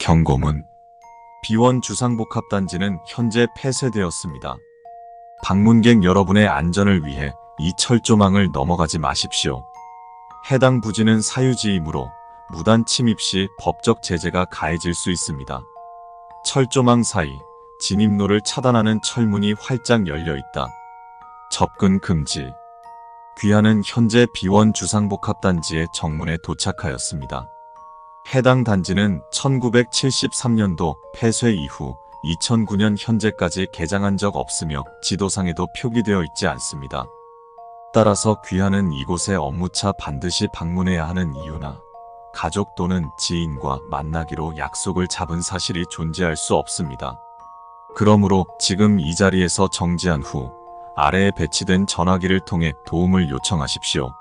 경고문. 비원 주상복합단지는 현재 폐쇄되었습니다. 방문객 여러분의 안전을 위해 이 철조망을 넘어가지 마십시오. 해당 부지는 사유지이므로 무단 침입 시 법적 제재가 가해질 수 있습니다. 철조망 사이 진입로를 차단하는 철문이 활짝 열려 있다. 접근 금지. 귀하는 현재 비원 주상복합단지의 정문에 도착하였습니다. 해당 단지는 1973년도 폐쇄 이후 2009년 현재까지 개장한 적 없으며 지도상에도 표기되어 있지 않습니다. 따라서 귀하는 이곳에 업무차 반드시 방문해야 하는 이유나 가족 또는 지인과 만나기로 약속을 잡은 사실이 존재할 수 없습니다. 그러므로 지금 이 자리에서 정지한 후 아래에 배치된 전화기를 통해 도움을 요청하십시오.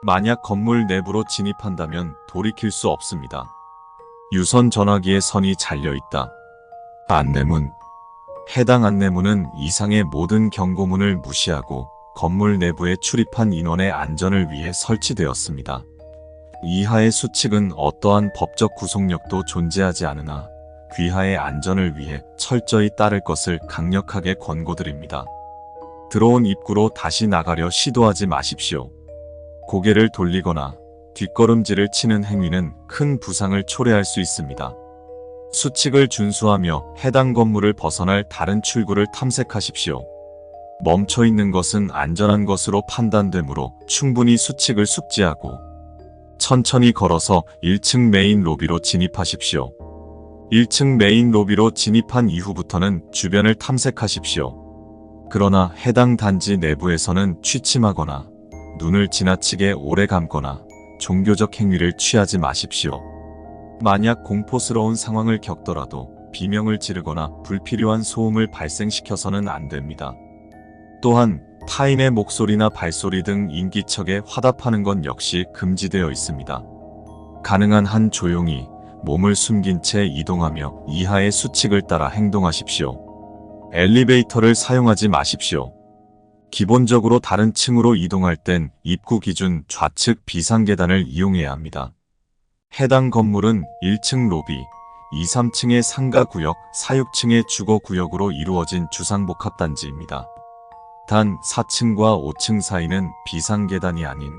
만약 건물 내부로 진입한다면 돌이킬 수 없습니다. 유선 전화기에 선이 잘려있다. 안내문. 해당 안내문은 이상의 모든 경고문을 무시하고 건물 내부에 출입한 인원의 안전을 위해 설치되었습니다. 이하의 수칙은 어떠한 법적 구속력도 존재하지 않으나 귀하의 안전을 위해 철저히 따를 것을 강력하게 권고드립니다. 들어온 입구로 다시 나가려 시도하지 마십시오. 고개를 돌리거나 뒷걸음질을 치는 행위는 큰 부상을 초래할 수 있습니다. 수칙을 준수하며 해당 건물을 벗어날 다른 출구를 탐색하십시오. 멈춰 있는 것은 안전한 것으로 판단되므로 충분히 수칙을 숙지하고 천천히 걸어서 1층 메인 로비로 진입하십시오. 1층 메인 로비로 진입한 이후부터는 주변을 탐색하십시오. 그러나 해당 단지 내부에서는 취침하거나 눈을 지나치게 오래 감거나 종교적 행위를 취하지 마십시오. 만약 공포스러운 상황을 겪더라도 비명을 지르거나 불필요한 소음을 발생시켜서는 안 됩니다. 또한 타인의 목소리나 발소리 등 인기척에 화답하는 건 역시 금지되어 있습니다. 가능한 한 조용히 몸을 숨긴 채 이동하며 이하의 수칙을 따라 행동하십시오. 엘리베이터를 사용하지 마십시오. 기본적으로 다른 층으로 이동할 땐 입구 기준 좌측 비상계단을 이용해야 합니다. 해당 건물은 1층 로비, 2, 3층의 상가구역, 4, 6층의 주거구역으로 이루어진 주상복합단지입니다. 단 4층과 5층 사이는 비상계단이 아닌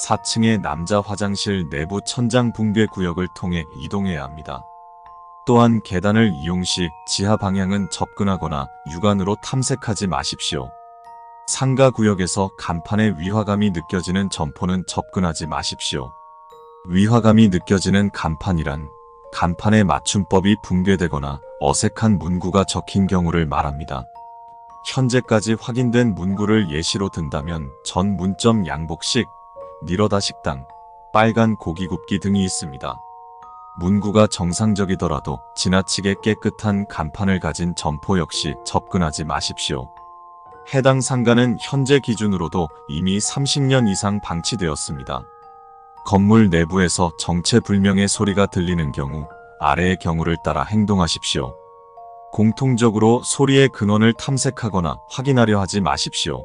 4층의 남자 화장실 내부 천장 붕괴 구역을 통해 이동해야 합니다. 또한 계단을 이용 시 지하 방향은 접근하거나 육안으로 탐색하지 마십시오. 상가 구역에서 간판에 위화감이 느껴지는 점포는 접근하지 마십시오. 위화감이 느껴지는 간판이란 간판의 맞춤법이 붕괴되거나 어색한 문구가 적힌 경우를 말합니다. 현재까지 확인된 문구를 예시로 든다면 전 문점 양복식, 니러다 식당, 빨간 고기 굽기 등이 있습니다. 문구가 정상적이더라도 지나치게 깨끗한 간판을 가진 점포 역시 접근하지 마십시오. 해당 상가는 현재 기준으로도 이미 30년 이상 방치되었습니다. 건물 내부에서 정체불명의 소리가 들리는 경우 아래의 경우를 따라 행동하십시오. 공통적으로 소리의 근원을 탐색하거나 확인하려 하지 마십시오.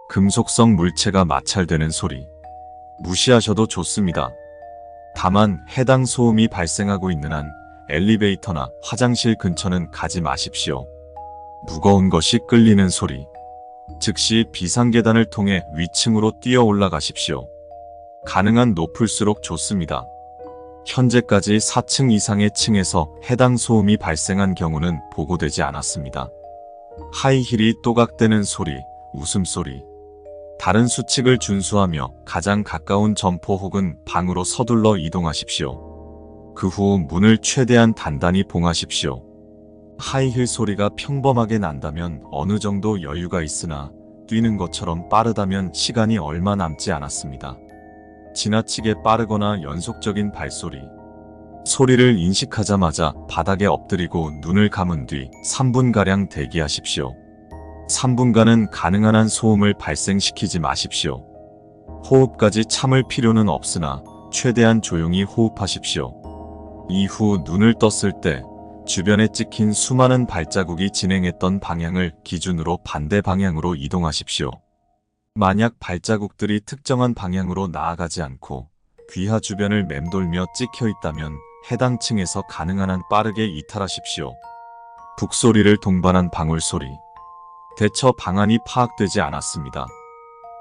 금속성 물체가 마찰되는 소리. 무시하셔도 좋습니다. 다만 해당 소음이 발생하고 있는 한 엘리베이터나 화장실 근처는 가지 마십시오. 무거운 것이 끌리는 소리. 즉시 비상계단을 통해 위층으로 뛰어 올라가십시오. 가능한 높을수록 좋습니다. 현재까지 4층 이상의 층에서 해당 소음이 발생한 경우는 보고되지 않았습니다. 하이힐이 또각대는 소리, 웃음소리. 다른 수칙을 준수하며 가장 가까운 점포 혹은 방으로 서둘러 이동하십시오. 그 후 문을 최대한 단단히 봉하십시오. 하이힐 소리가 평범하게 난다면 어느 정도 여유가 있으나 뛰는 것처럼 빠르다면 시간이 얼마 남지 않았습니다. 지나치게 빠르거나 연속적인 발소리. 소리를 인식하자마자 바닥에 엎드리고 눈을 감은 뒤 3분가량 대기하십시오. 3분간은 가능한 한 소음을 발생시키지 마십시오. 호흡까지 참을 필요는 없으나 최대한 조용히 호흡하십시오. 이후 눈을 떴을 때 주변에 찍힌 수많은 발자국이 진행했던 방향을 기준으로 반대 방향으로 이동하십시오. 만약 발자국들이 특정한 방향으로 나아가지 않고 귀하 주변을 맴돌며 찍혀 있다면 해당 층에서 가능한 한 빠르게 이탈하십시오. 북소리를 동반한 방울소리. 대처 방안이 파악되지 않았습니다.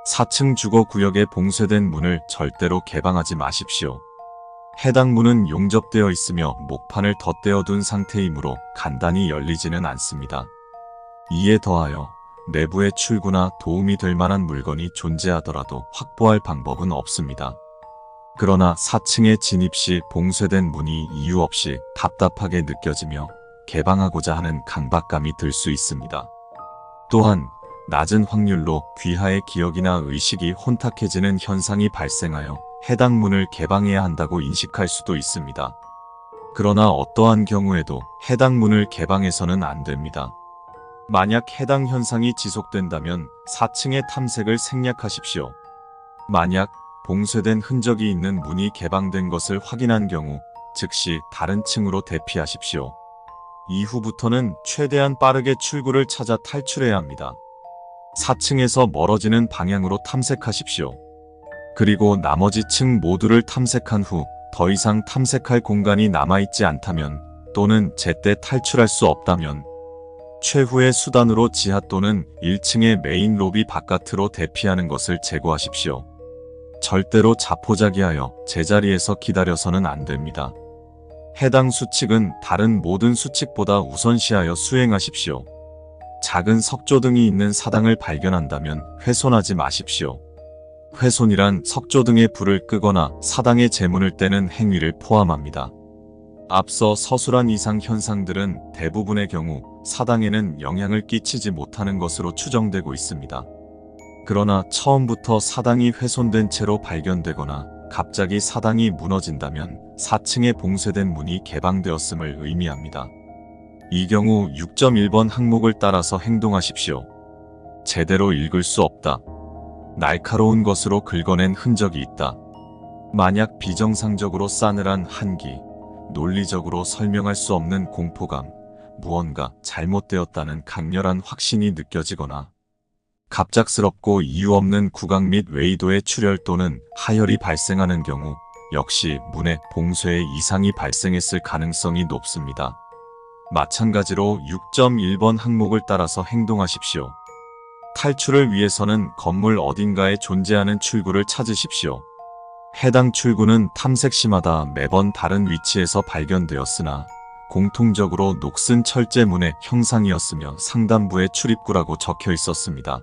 4층 주거구역에 봉쇄된 문을 절대로 개방하지 마십시오. 해당 문은 용접되어 있으며 목판을 덧대어둔 상태이므로 간단히 열리지는 않습니다. 이에 더하여 내부의 출구나 도움이 될 만한 물건이 존재하더라도 확보할 방법은 없습니다. 그러나 4층에 진입 시 봉쇄된 문이 이유 없이 답답하게 느껴지며 개방하고자 하는 강박감이 들 수 있습니다. 또한 낮은 확률로 귀하의 기억이나 의식이 혼탁해지는 현상이 발생하여 해당 문을 개방해야 한다고 인식할 수도 있습니다. 그러나 어떠한 경우에도 해당 문을 개방해서는 안 됩니다. 만약 해당 현상이 지속된다면 4층의 탐색을 생략하십시오. 만약 봉쇄된 흔적이 있는 문이 개방된 것을 확인한 경우 즉시 다른 층으로 대피하십시오. 이후부터는 최대한 빠르게 출구를 찾아 탈출해야 합니다. 4층에서 멀어지는 방향으로 탐색하십시오. 그리고 나머지 층 모두를 탐색한 후 더 이상 탐색할 공간이 남아있지 않다면 또는 제때 탈출할 수 없다면 최후의 수단으로 지하 또는 1층의 메인 로비 바깥으로 대피하는 것을 제고하십시오. 절대로 자포자기하여 제자리에서 기다려서는 안 됩니다. 해당 수칙은 다른 모든 수칙보다 우선시하여 수행하십시오. 작은 석조등이 있는 사당을 발견한다면 훼손하지 마십시오. 훼손이란 석조등의 불을 끄거나 사당의 제문을 떼는 행위를 포함합니다. 앞서 서술한 이상 현상들은 대부분의 경우 사당에는 영향을 끼치지 못하는 것으로 추정되고 있습니다. 그러나 처음부터 사당이 훼손된 채로 발견되거나 갑자기 사당이 무너진다면 4층에 봉쇄된 문이 개방되었음을 의미합니다. 이 경우 6.1번 항목을 따라서 행동하십시오. 제대로 읽을 수 없다. 날카로운 것으로 긁어낸 흔적이 있다. 만약 비정상적으로 싸늘한 한기, 논리적으로 설명할 수 없는 공포감, 무언가 잘못되었다는 강렬한 확신이 느껴지거나 갑작스럽고 이유 없는 구강 및 외이도의 출혈 또는 하혈이 발생하는 경우 역시 문의 봉쇄에 이상이 발생했을 가능성이 높습니다. 마찬가지로 6.1번 항목을 따라서 행동하십시오. 탈출을 위해서는 건물 어딘가에 존재하는 출구를 찾으십시오. 해당 출구는 탐색 시마다 매번 다른 위치에서 발견되었으나 공통적으로 녹슨 철제문의 형상이었으며 상단부에 출입구라고 적혀 있었습니다.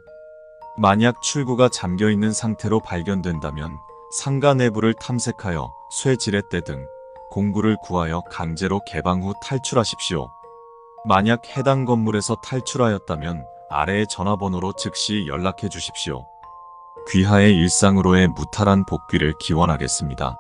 만약 출구가 잠겨있는 상태로 발견된다면 상가 내부를 탐색하여 쇠 지렛대 등 공구를 구하여 강제로 개방 후 탈출하십시오. 만약 해당 건물에서 탈출하였다면 아래의 전화번호로 즉시 연락해 주십시오. 귀하의 일상으로의 무탈한 복귀를 기원하겠습니다.